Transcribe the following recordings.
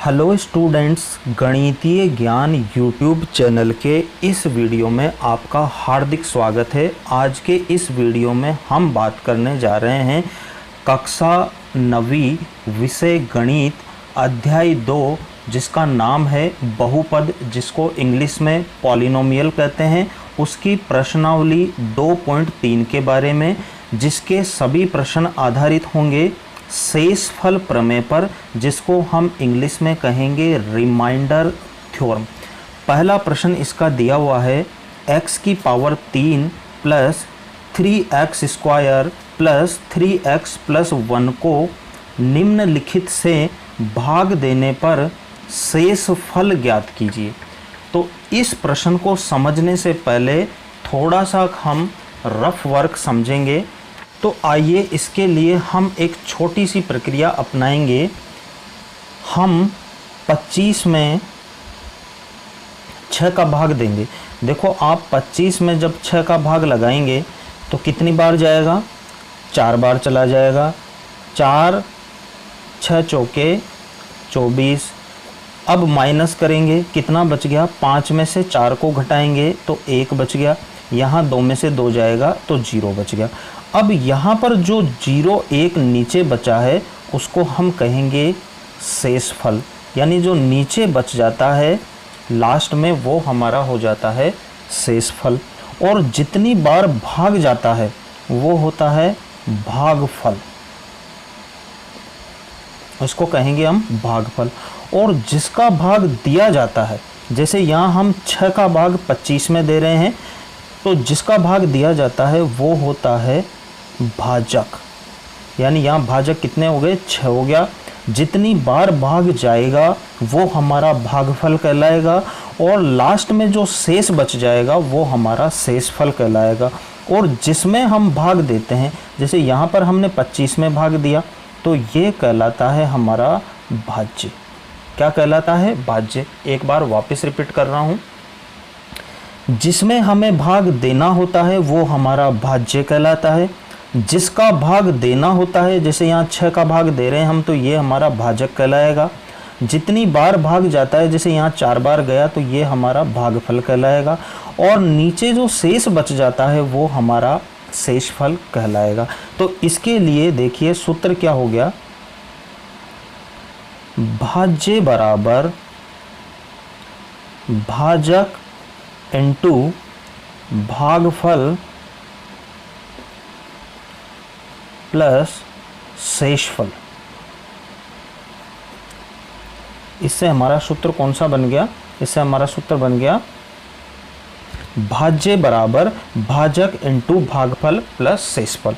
Hello students, गणितीय ज्ञान YouTube channel के इस वीडियो में आपका हार्दिक स्वागत है। आज के इस वीडियो में हम बात करने जा रहे हैं कक्षा 9वीं विषय गणित अध्याय 2, जिसका नाम है बहुपद, जिसको इंग्लिश में पॉलिनोमियल कहते हैं, उसकी प्रश्नावली 2.3 के बारे में, जिसके सभी प्रश्न आधारित होंगे शेषफल प्रमेय पर, जिसको हम इंग्लिश में कहेंगे रिमाइंडर थ्योरम। पहला प्रश्न इसका दिया हुआ है x की power 3 plus 3x square plus 3x plus 1 को निम्नलिखित से भाग देने पर शेषफल ज्ञात कीजिए। तो इस प्रश्न को समझने से पहले थोड़ा सा हम रफ वर्क समझेंगे। तो आइए इसके लिए हम एक छोटी सी प्रक्रिया अपनाएंगे। हम 25 में 6 का भाग देंगे। देखो, आप 25 में जब 6 का भाग लगाएंगे तो कितनी बार जाएगा? 4 बार चला जाएगा। 4 6 चौके 24। अब माइनस करेंगे, कितना बच गया? 5 में से 4 को घटाएंगे तो 1 बच गया। यहाँ 2 में से 2 जाएगा तो 0 बच गया। अब यहाँ पर जो 0 1 नीचे बचा है उसको हम कहेंगे शेषफल, यानी जो नीचे बच जाता है लास्ट में वो हमारा हो जाता है शेषफल। और जितनी बार भाग जाता है वो होता है भागफल, उसको कहेंगे हम भागफल। और जिसका भाग दिया जाता है, जैसे यहाँ हम 6 का भाग 25 में दे रहे हैं, तो जिसका भाग दिया जाता है वो होता है भाजक, यानी यहाँ भाजक कितने हो गए? 6 हो गया। जितनी बार भाग जाएगा वो हमारा भागफल कहलाएगा, और लास्ट में जो शेष बच जाएगा वो हमारा शेषफल कहलाएगा। और जिसमें हम भाग देते हैं, जैसे यहाँ पर हमने 25 में भाग दिया, तो ये कहलाता है हमारा भाज्य। क्या कहलाता है? भाज्य। एक बार वापस रिपीट कर रहा हूँ, जिसमें हमें भाग देना होता है वो हमारा भाज्य कहलाता है। जिसका भाग देना होता है, जैसे यहाँ 6 का भाग दे रहे हैं हम, तो ये हमारा भाजक कहलाएगा। जितनी बार भाग जाता है, जैसे यहाँ 4 बार गया, तो ये हमारा भागफल कहलाएगा। और नीचे जो शेष बच जाता है वो हमारा शेषफल कहलाएगा। तो इसके लिए देखिए सूत्र क्या हो गया? भाज्य बराबर भाजक इनटू भागफल प्लस शेषफल। इससे हमारा सूत्र कौन सा बन गया? इससे हमारा सूत्र बन गया भाज्य बराबर भाजक इनटू भागफल प्लस शेषफल।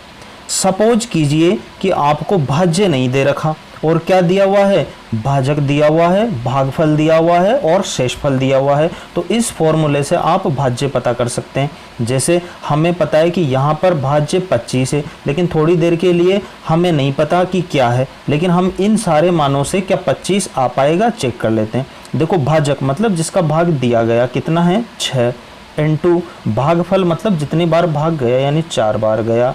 सपोज कीजिए कि आपको भाज्य नहीं दे रखा और क्या दिया हुआ है? भाजक दिया हुआ है, भागफल दिया हुआ है और शेषफल दिया हुआ है। तो इस फॉर्मूले से आप भाज्य पता कर सकते हैं। जैसे हमें पता है कि यहाँ पर भाज्य 25 है, लेकिन थोड़ी देर के लिए हमें नहीं पता कि क्या है, लेकिन हम इन सारे मानों से क्या 25 आ पाएगा चेक कर लेते हैं। देखो, भाजक मतलब जिसका भाग दिया गया कितना है? 6, इनटू भागफल मतलब जितनी बार भाग गया यानी 4 बार गया,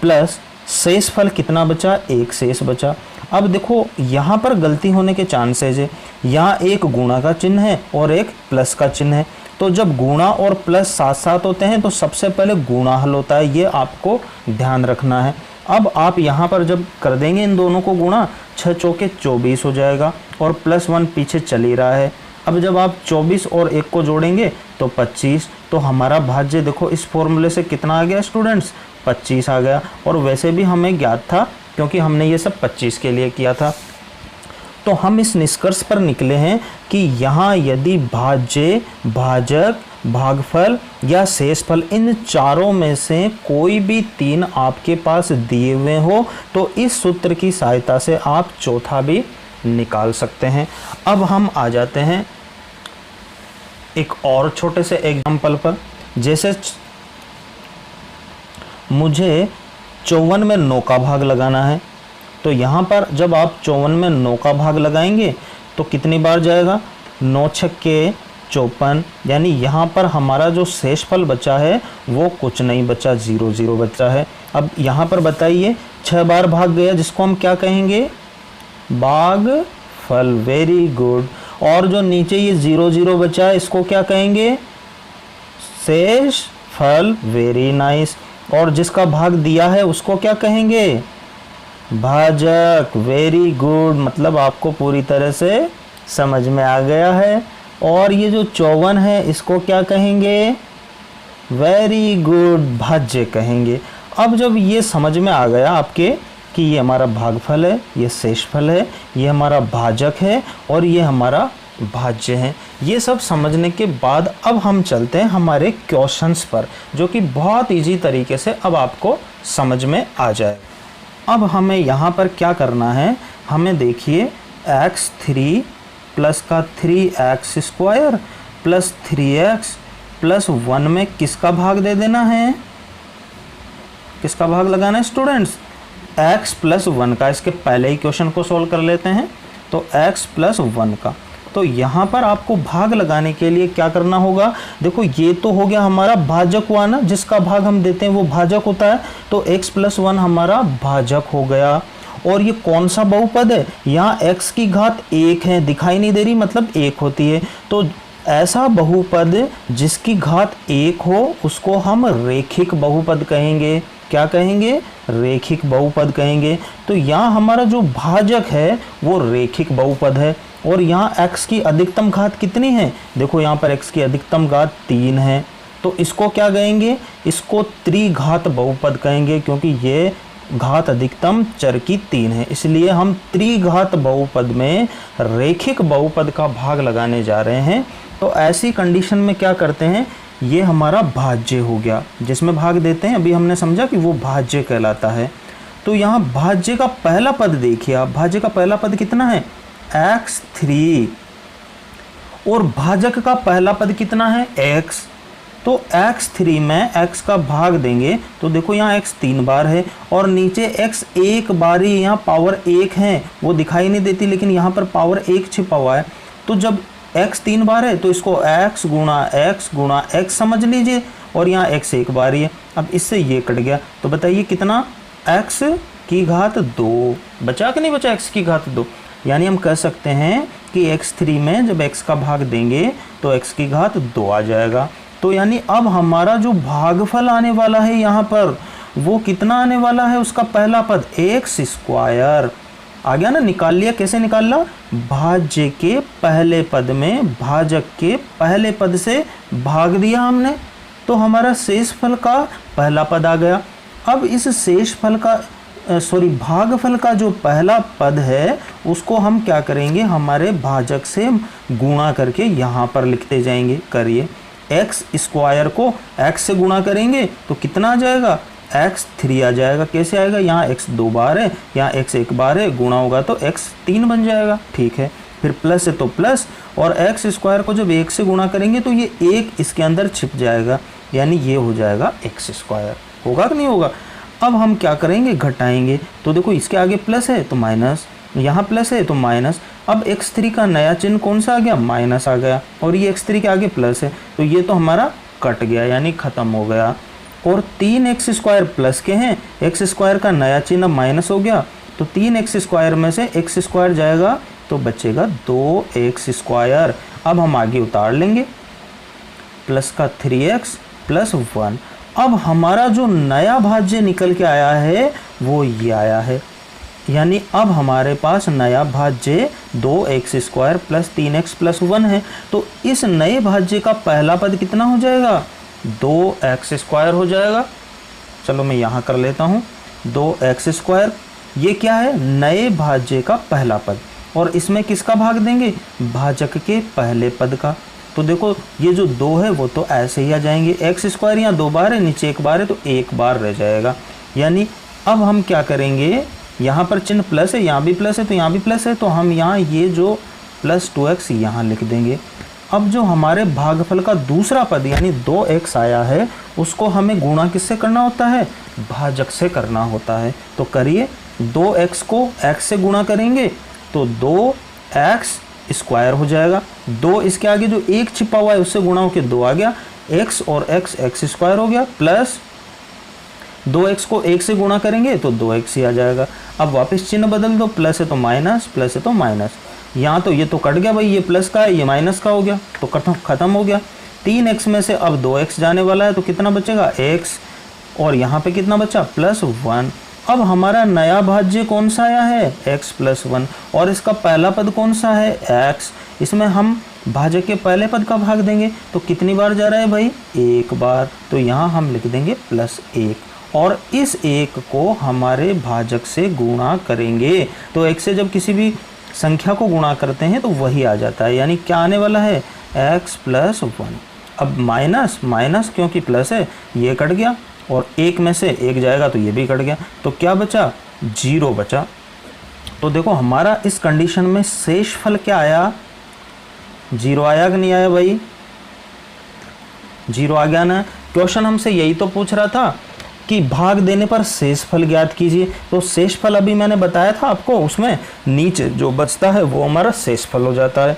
प्लस शेषफल कितना बचा? 1 शेष बचा। अब देखो, यहाँ पर गलती होने के चांसेस है। यहाँ एक गुणा का चिन्ह है और एक प्लस का चिन्ह है। तो जब गुणा और प्लस साथ साथ होते हैं तो सबसे पहले गुणा हल होता है, ये आपको ध्यान रखना है। अब आप यहाँ पर जब कर देंगे इन दोनों को गुणा, 6 चौके 24 हो जाएगा और प्लस 1 पीछे चल ही रहा है। अब जब आप 24 और 1 को जोड़ेंगे तो 25। तो हमारा भाज्य देखो इस फॉर्मूले से कितना आ गया स्टूडेंट्स? 25 आ गया। और वैसे भी हमें ज्ञात था क्योंकि हमने ये सब 25 के लिए किया था। तो हम इस निष्कर्ष पर निकले हैं कि यहाँ यदि भाज्य, भाजक, भागफल या शेषफल इन चारों में से कोई भी 3 आपके पास दिए हुए हो तो इस सूत्र की सहायता से आप चौथा भी निकाल सकते हैं। अब हम आ जाते हैं एक और छोटे से एग्जाम्पल पर। जैसे मुझे 54 में 9 का भाग लगाना है, तो यहाँ पर जब आप 54 में 9 का भाग लगाएंगे तो कितनी बार जाएगा? 9 छक्के 54, यानी यहाँ पर हमारा जो शेषफल बचा है वो कुछ नहीं बचा, 0 0 बचा है। अब यहाँ पर बताइए 6 बार भाग गया, जिसको हम क्या कहेंगे? भागफल। भागफल, वेरी गुड। और जो नीचे ये 0 0 बचा है इसको क्या कहेंगे? शेष फल, वेरी नाइस। और जिसका भाग दिया है उसको क्या कहेंगे? भाजक, वेरी गुड। मतलब आपको पूरी तरह से समझ में आ गया है। और ये जो 54 है इसको क्या कहेंगे? वेरी गुड, भाज्य कहेंगे। अब जब ये समझ में आ गया आपके कि ये हमारा भागफल है, ये शेषफल है, ये हमारा भाजक है और ये हमारा भाज्य है, ये सब समझने के बाद अब हम चलते हैं हमारे क्वेश्चंस पर, जो कि बहुत इजी तरीके से अब आपको समझ में आ जाए। अब हमें यहाँ पर क्या करना है, हमें देखिए x3 प्लस का 3x² प्लस 3x प्लस 1 में किसका भाग दे देना है? किसका भाग लगाना है स्टूडेंट्स? x प्लस 1 का। इसके पहले ही क्वेश्चन को सॉल्व कर लेते हैं। तो x प्लस 1 का, तो यहाँ पर आपको भाग लगाने के लिए क्या करना होगा? देखो ये तो हो गया हमारा भाजक हुआ ना, जिसका भाग हम देते हैं वो भाजक होता है। तो x प्लस 1 हमारा भाजक हो गया। और ये कौन सा बहुपद है? यहाँ x की घात 1 है, दिखाई नहीं दे रही, मतलब 1 होती है। तो ऐसा बहुपद जिसकी घात 1 हो उसको हम रेखिक बहुपद कहेंगे। क्या कहेंगे? रेखिक बहुपद कहेंगे। तो यहाँ हमारा जो भाजक है वो रेखिक बहुपद है। और यहाँ x की अधिकतम घात कितनी है? देखो यहाँ पर x की अधिकतम घात 3 है। तो इसको क्या कहेंगे? इसको त्रिघात बहुपद कहेंगे, क्योंकि ये घात अधिकतम चर की 3 है, इसलिए हम त्रिघात बहुपद में रेखिक बहुपद का भाग लगाने जा रहे हैं। तो ऐसी कंडीशन में क्या करते हैं, ये हमारा भाज्य हो गया, जिसमें भाग देते हैं। अभी हमने समझा कि वो भाज्य कहलाता है। तो यहाँ भाज्य का पहला पद देखिए आप, भाज्य का पहला पद कितना है? x3। और भाजक का पहला पद कितना है? x। तो x3 में x का भाग देंगे तो देखो यहाँ x 3 बार है और नीचे x 1 बार ही, यहाँ पावर 1 है, वो दिखाई नहीं देती लेकिन यहाँ पर पावर 1 छिपा हुआ है। तो जब x 3 बार है तो इसको x गुणा x समझ लीजिए, और यहाँ x 1 बार ही है। अब इससे ये कट गया, तो बताइए कितना? x की घात 2 बचा कि नहीं बचा? x की घात 2। यानी हम कह सकते हैं कि x3 में जब x का भाग देंगे तो x की घात 2 आ जाएगा। तो यानी अब हमारा जो भागफल आने वाला है यहाँ पर वो कितना आने वाला है? उसका पहला पद x² आ गया ना, निकाल लिया। कैसे निकाला? भाज्य के पहले पद में भाजक के पहले पद से भाग दिया हमने, तो हमारा शेषफल का पहला पद आ गया। अब इस शेषफल का भागफल का जो पहला पद है उसको हम क्या करेंगे? हमारे भाजक से गुणा करके यहाँ पर लिखते जाएंगे। करिए, x² को x से गुणा करेंगे तो कितना आ जाएगा? x3 आ जाएगा। कैसे आएगा? यहाँ x 2 बार है, यहाँ x 1 बार है, गुणा होगा तो x 3 बन जाएगा। ठीक है, फिर प्लस है तो प्लस, और x² को जब 1 से गुणा करेंगे तो ये 1 इसके अंदर छिप जाएगा, यानी ये हो जाएगा x²। होगा कि नहीं होगा? अब हम क्या करेंगे? घटाएंगे। तो देखो इसके आगे प्लस है तो माइनस, यहाँ प्लस है तो माइनस। अब x3 का नया चिन्ह कौन सा आ गया? माइनस आ गया, और ये x3 के आगे प्लस है तो ये तो हमारा कट गया, यानी ख़त्म हो गया। और 3x² प्लस के हैं, x² का नया चिन्ह माइनस हो गया, तो 3x² में से x² जाएगा तो बचेगा 2x²। अब हम आगे उतार लेंगे, प्लस का 3x प्लस 1। अब हमारा जो नया भाज्य निकल के आया है वो ये आया है, यानी अब हमारे पास नया भाज्य 2x² प्लस 3x प्लस 1 है। तो इस नए भाज्य का पहला पद कितना हो जाएगा? 2x² हो जाएगा। चलो मैं यहाँ कर लेता हूँ, 2x²। ये क्या है? नए भाज्य का पहला पद, और इसमें किसका भाग देंगे? भाजक के पहले पद का। तो देखो ये जो 2 है वो तो ऐसे ही आ जाएंगे, x² यहाँ 2 बार है, नीचे 1 बार है तो 1 बार रह जाएगा। यानी अब हम क्या करेंगे? यहाँ पर चिन्ह प्लस है, यहाँ भी प्लस है तो यहाँ भी प्लस है, तो हम यहाँ ये जो प्लस 2x यहाँ लिख देंगे। अब जो हमारे भागफल का दूसरा पद यानी 2x आया है उसको हमें गुणा किससे करना होता है? भाजक से करना होता है। तो करिए, 2x को x से गुणा करेंगे तो 2x² हो जाएगा। 2 इसके आगे जो 1 छिपा हुआ है उससे गुणा होकर 2 आ गया, x और x x² हो गया, प्लस 2x को 1 से गुणा करेंगे तो 2x ही आ जाएगा। अब वापस चिन्ह बदल दो, प्लस है तो माइनस, प्लस है तो माइनस। यहाँ तो ये तो कट गया भाई, ये प्लस का है, ये माइनस का हो गया, तो खत्म हो गया। 3x में से अब 2x जाने वाला है, तो कितना बचेगा x, और यहाँ पे कितना बचा +1। अब हमारा नया भाज्य कौन सा आया है x + 1, और इसका पहला पद कौन सा है x। इसमें हम भाजक के पहले पद का भाग देंगे, तो कितनी बार जा रहा है भाई, एक बार, तो यहाँ हम लिख देंगे +1, और इस 1 को हमारे भाजक से गुणा करेंगे। तो x से जब किसी भी संख्या को गुणा करते हैं तो वही आ जाता है, यानी क्या आने वाला है x + 1। अब माइनस माइनस क्योंकि प्लस है, ये कट गया, और 1 में से 1 जाएगा तो ये भी कट गया, तो क्या बचा 0 बचा। तो देखो हमारा इस कंडीशन में शेषफल क्या आया, 0 आया कि नहीं आया भाई, 0 आ गया ना। क्वेश्चन हमसे यही तो पूछ रहा था कि भाग देने पर शेषफल ज्ञात कीजिए, तो शेषफल अभी मैंने बताया था आपको, उसमें नीचे जो बचता है वो हमारा शेषफल हो जाता है।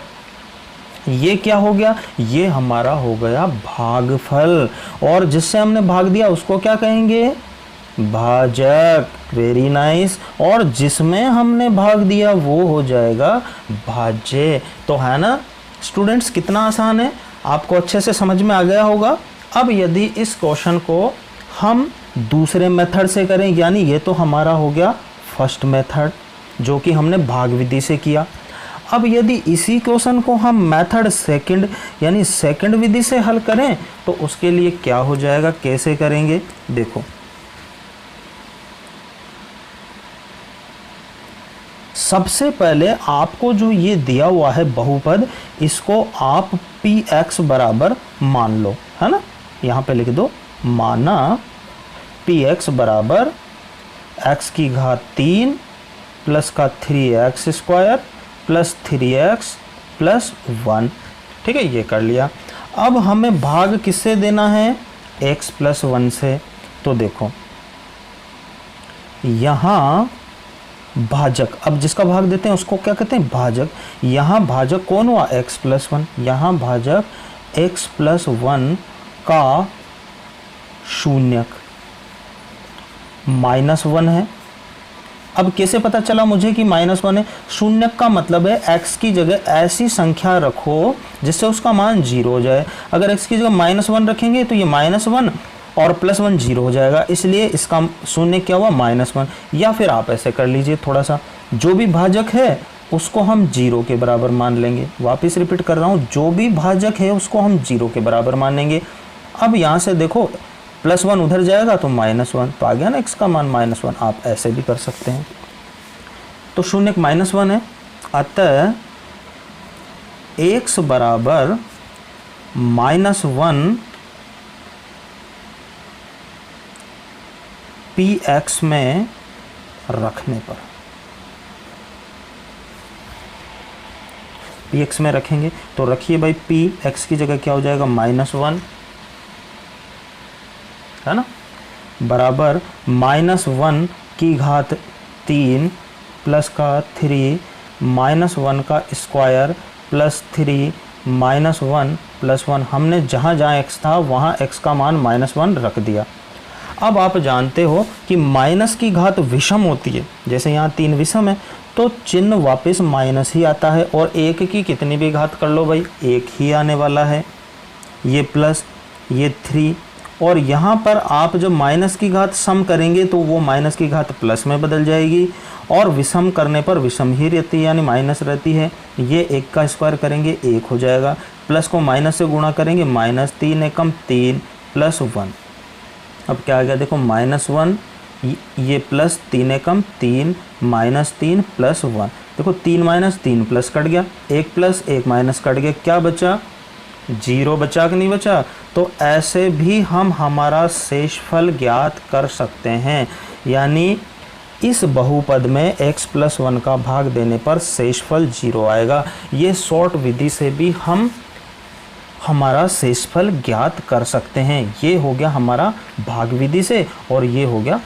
ये क्या हो गया, ये हमारा हो गया भागफल, और जिससे हमने भाग दिया उसको क्या कहेंगे, भाजक। Very nice. और जिसमें हमने भाग दिया वो हो जाएगा भाज्य। तो है ना स्टूडेंट्स, कितना आसान है, आपको अच्छे से समझ में आ गया होगा। अब यदि इस क्वेश्चन को हम दूसरे मेथड से करें, यानी ये तो हमारा हो गया फर्स्ट मेथड जो कि हमने भाग विधि से किया। अब यदि इसी क्वेश्चन को हम मेथड सेकंड यानी सेकंड विधि से हल करें तो उसके लिए क्या हो जाएगा, कैसे करेंगे, देखो। सबसे पहले आपको जो ये दिया हुआ है बहुपद, इसको आप px बराबर मान लो, है ना। यहाँ पे लिख दो, माना px बराबर x की घात 3 प्लस का 3x square plus 3x plus 1। ठीक है, ये कर लिया। अब हमें भाग किससे देना है, x + 1 से। तो देखो यहाँ भाजक, अब जिसका भाग देते हैं उसको क्या कहते हैं, भाजक। यहाँ भाजक कौन हुआ, x + 1। यहाँ भाजक x + 1 का शून्यक -1 है। अब कैसे पता चला मुझे कि -1 है, शून्यक का मतलब है x की जगह ऐसी संख्या रखो जिससे उसका मान 0 हो जाए। अगर x की जगह -1 रखेंगे तो ये -1 और +1 0 हो जाएगा, इसलिए इसका शून्य क्या हुआ, -1। या फिर आप ऐसे कर लीजिए थोड़ा सा, जो भी भाजक है उसको हम 0 के बराबर मान लेंगे। वापस रिपीट कर रहा हूँ, जो भी भाजक है उसको हम 0 के बराबर मान लेंगे। अब यहाँ से देखो +1 उधर जाएगा तो -1, तो आ गया ना x का मान -1। आप ऐसे भी कर सकते हैं। तो शून्यक -1 है, अतः x बराबर -1 px में रखने पर, px में रखेंगे तो रखिए भाई, px की जगह क्या हो जाएगा, -1, है ना, बराबर -1 की घात 3 प्लस का 3 -1 का स्क्वायर प्लस 3 -1 + 1। हमने जहाँ जहाँ x था वहाँ x का मान -1 रख दिया। अब आप जानते हो कि माइनस की घात विषम होती है, जैसे यहाँ 3 विषम है तो चिन्ह वापस माइनस ही आता है, और 1 की कितनी भी घात कर लो भाई 1 ही आने वाला है। ये प्लस, ये 3, और यहाँ पर आप जब माइनस की घात सम करेंगे तो वो माइनस की घात प्लस में बदल जाएगी, और विषम करने पर विषम ही रहती है यानी माइनस रहती है। ये 1 का स्क्वायर करेंगे 1 हो जाएगा, प्लस को माइनस से गुणा करेंगे -3 एकम 3 + 1। अब क्या आ गया देखो, -1, ये प्लस 3 एकम 3 -3 + 1। देखो 3 - 3 प्लस कट गया, 1 प्लस 1 माइनस कट गया, क्या बचा, 0 बचा कि नहीं बचा। तो ऐसे भी हम हमारा शेषफल ज्ञात कर सकते हैं, यानी इस बहुपद में x + 1 का भाग देने पर शेषफल 0 आएगा। ये शॉर्ट विधि से भी हम हमारा शेषफल ज्ञात कर सकते हैं। ये हो गया हमारा भाग विधि से, और ये हो गया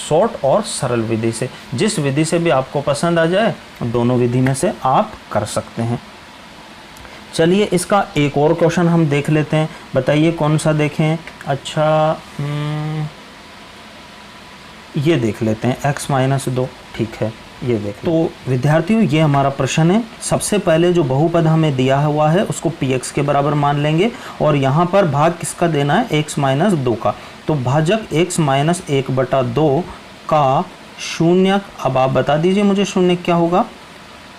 शॉर्ट और सरल विधि से। जिस विधि से भी आपको पसंद आ जाए दोनों विधि में से आप कर सकते हैं। चलिए इसका एक और क्वेश्चन हम देख लेते हैं, बताइए कौन सा देखें। अच्छा ये देख लेते हैं, x - 2, ठीक है। ये देख। तो विद्यार्थियों ये हमारा प्रश्न है। सबसे पहले जो बहुपद हमें दिया हुआ है उसको px के बराबर मान लेंगे और यहाँ पर भाग किसका देना है, x माइनस 2 का। तो भाजक x माइनस 1/2 का शून्यक, अब आप बता दीजिए मुझे शून्यक क्या होगा,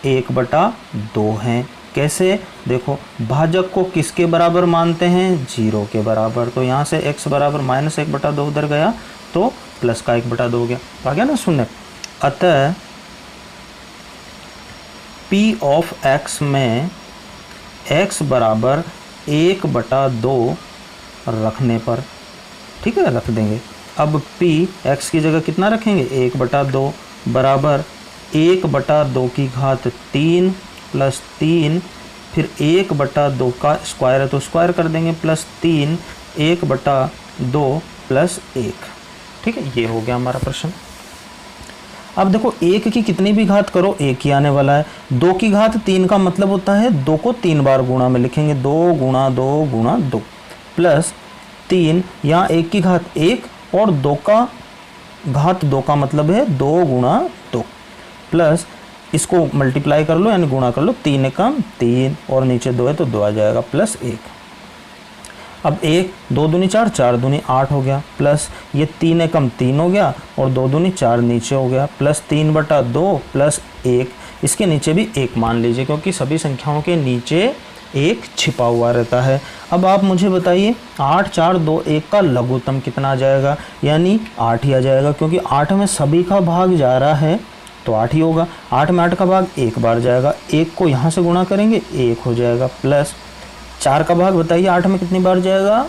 1/2 है। कैसे, देखो भाजक को किसके बराबर मानते हैं, 0 के बराबर। तो यहाँ से x बराबर माइनस 1/2 उधर गया तो प्लस का 1/2 हो गया, तो आ गया ना शून्यक। अतः p ऑफ x में x बराबर 1/2 रखने पर, ठीक है, रख देंगे। अब p x की जगह कितना रखेंगे, 1/2 बराबर 1/2 की घात 3 प्लस 3, फिर 1/2 का स्क्वायर है तो स्क्वायर कर देंगे, प्लस 3 1/2 प्लस 1, ठीक है। ये हो गया हमारा प्रश्न। अब देखो 1 की कितनी भी घात करो 1 ही आने वाला है। 2 की घात 3 का मतलब होता है 2 को 3 बार गुणा में लिखेंगे, 2 गुणा 2 गुणा 2 प्लस 3, यहाँ 1 की घात 1 और 2 का घात 2 का मतलब है 2 गुणा 2 प्लस इसको मल्टीप्लाई कर लो यानी गुणा कर लो, 3 एकम 3 और नीचे 2 है तो 2 आ जाएगा प्लस 1। अब 1 2 दूनी 4 4 दूनी 8 हो गया, प्लस ये 3 एकम 3 हो गया और 2 दूनी 4 नीचे हो गया, प्लस 3/2 प्लस 1, इसके नीचे भी 1 मान लीजिए क्योंकि सभी संख्याओं के नीचे 1 छिपा हुआ रहता है। अब आप मुझे बताइए 8 4 2 1 का लघुत्तम कितना आ जाएगा, यानी 8 ही आ जाएगा क्योंकि 8 में सभी का भाग जा रहा है तो 8 ही होगा। 8 में 8 का भाग 1 बार जाएगा, 1 को यहाँ से गुणा करेंगे 1 हो जाएगा, प्लस 4 का भाग बताइए 8 में कितनी बार जाएगा,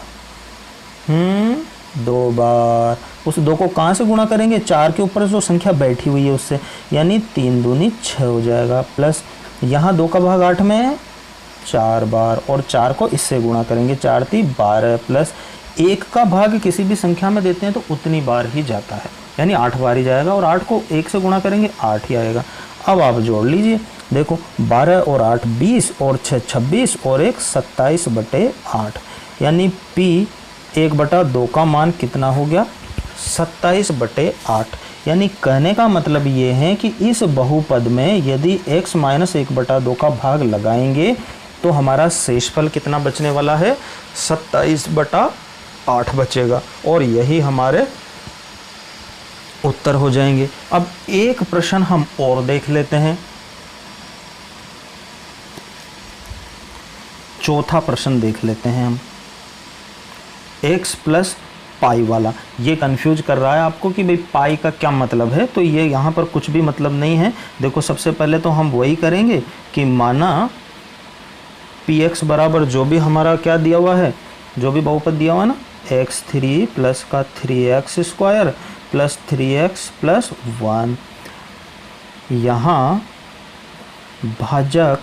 2 बार। उस 2 को कहाँ से गुणा करेंगे, 4 के ऊपर जो संख्या बैठी हुई है उससे, यानी 3 दूनी 6 हो जाएगा, प्लस यहाँ 2 का भाग 8 में 4 बार और 4 को इससे गुणा करेंगे, 4 3 12 प्लस 1 का भाग किसी भी संख्या में देते हैं तो उतनी बार ही जाता है, यानी 8 बार ही जाएगा और 8 को 1 से गुणा करेंगे 8 ही आएगा। अब आप जोड़ लीजिए, देखो 12 और 8 20 और 6 26 और 1 27/8, यानी p 1/2 का मान कितना हो गया, 27/8। यानी कहने का मतलब ये है कि इस बहुपद में यदि x माइनस 1/2 का भाग लगाएंगे तो हमारा शेषफल कितना बचने वाला है, 27/8 बचेगा और यही हमारे उत्तर हो जाएंगे। अब एक प्रश्न हम और देख लेते हैं, चौथा प्रश्न देख लेते हैं हम, x प्लस पाई वाला। ये कंफ्यूज कर रहा है आपको कि भाई पाई का क्या मतलब है, तो ये यहाँ पर कुछ भी मतलब नहीं है। देखो सबसे पहले तो हम वही करेंगे कि माना px बराबर जो भी हमारा क्या दिया हुआ है, जो भी बहुपद दिया हुआ है ना, x3 प्लस का 3x square plus 3x plus 1, यहाँ भाजक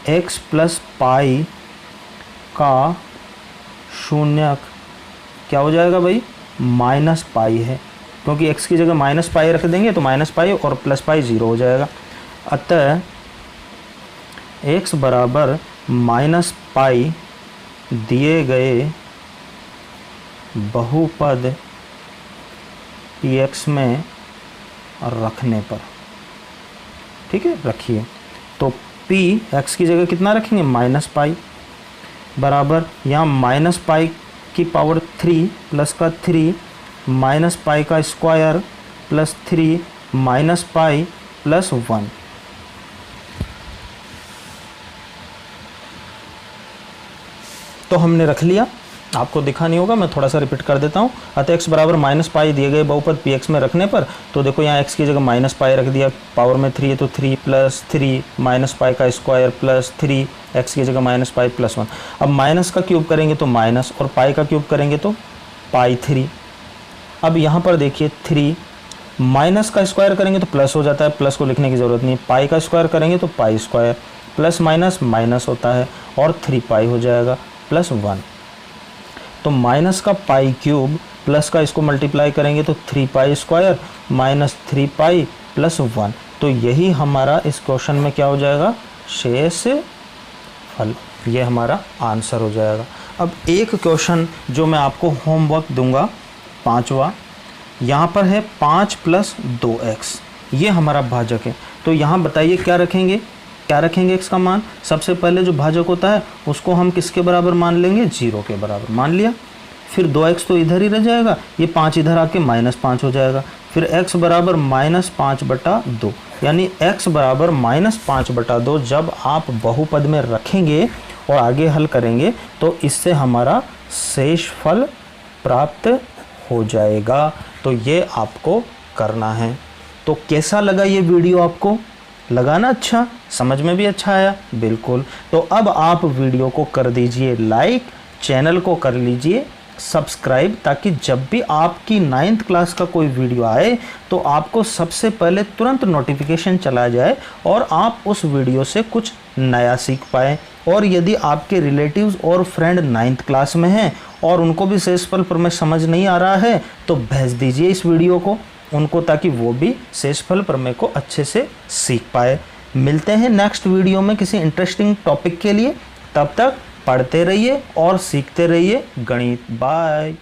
x प्लस पाई का शून्यक क्या हो जाएगा भाई, माइनस पाई है, क्योंकि x की जगह माइनस पाई रख देंगे तो माइनस पाई और प्लस पाई 0 हो जाएगा। अतः x बराबर माइनस पाई दिए गए बहुपद px में रखने पर, ठीक है, रखिए। तो p x की जगह कितना रखेंगे, माइनस पाई बराबर यहाँ माइनस पाई की पावर 3 प्लस का 3 माइनस पाई का square plus 3 minus pi plus 1। तो हमने रख लिया, आपको दिखा नहीं होगा, मैं थोड़ा सा रिपीट कर देता हूँ। अतः x बराबर माइनस पाई दिए गए बहुपद px में रखने पर, तो देखो यहाँ x की जगह माइनस पाई रख दिया, पावर में 3 है तो 3 प्लस 3 माइनस पाई का स्क्वायर प्लस 3 x की जगह माइनस पाई प्लस 1। अब माइनस का क्यूब करेंगे तो माइनस और पाई का क्यूब करेंगे तो पाई 3। अब यहाँ पर देखिए 3 माइनस का स्क्वायर करेंगे तो प्लस हो जाता है, प्लस को लिखने की ज़रूरत नहीं है, पाई का स्क्वायर करेंगे तो pi square plus minus minus होता है और 3 पाई हो जाएगा प्लस 1। तो माइनस का पाई क्यूब प्लस का इसको मल्टीप्लाई करेंगे तो 3 pi square minus 3 pi plus 1। तो यही हमारा इस क्वेश्चन में क्या हो जाएगा, शेष फल, ये हमारा आंसर हो जाएगा। अब एक क्वेश्चन जो मैं आपको होमवर्क दूंगा, 5वां, यहाँ पर है 5 प्लस 2x। ये हमारा भाजक है। तो यहाँ बताइए क्या रखेंगे, क्या रखेंगे x का मान। सबसे पहले जो भाजक होता है उसको हम किसके बराबर मान लेंगे, 0 के बराबर मान लिया। फिर 2x तो इधर ही रह जाएगा, ये 5 इधर आके -5 हो जाएगा। फिर x बराबर -5/2, यानी x बराबर -5/2 जब आप बहुपद में रखेंगे और आगे हल करेंगे तो इससे हमारा शेषफल प्राप्त हो जाएगा। तो ये आपको करना है। तो कैसा लगा ये वीडियो, आपको लगा ना अच्छा, समझ में भी अच्छा आया? बिल्कुल। तो अब आप वीडियो को कर दीजिए लाइक, चैनल को कर लीजिए सब्सक्राइब, ताकि जब भी आपकी 9th क्लास का कोई वीडियो आए तो आपको सबसे पहले तुरंत नोटिफिकेशन चला जाए और आप उस वीडियो से कुछ नया सीख पाएँ। और यदि आपके रिलेटिव्स और फ्रेंड 9th क्लास में हैं और उनको भी शेषफल प्रमेय समझ नहीं आ रहा है तो भेज दीजिए इस वीडियो को उनको, ताकि वो भी शेषफल प्रमेय को अच्छे से सीख पाए। मिलते हैं नेक्स्ट वीडियो में किसी इंटरेस्टिंग टॉपिक के लिए। तब तक पढ़ते रहिए और सीखते रहिए गणित। बाय।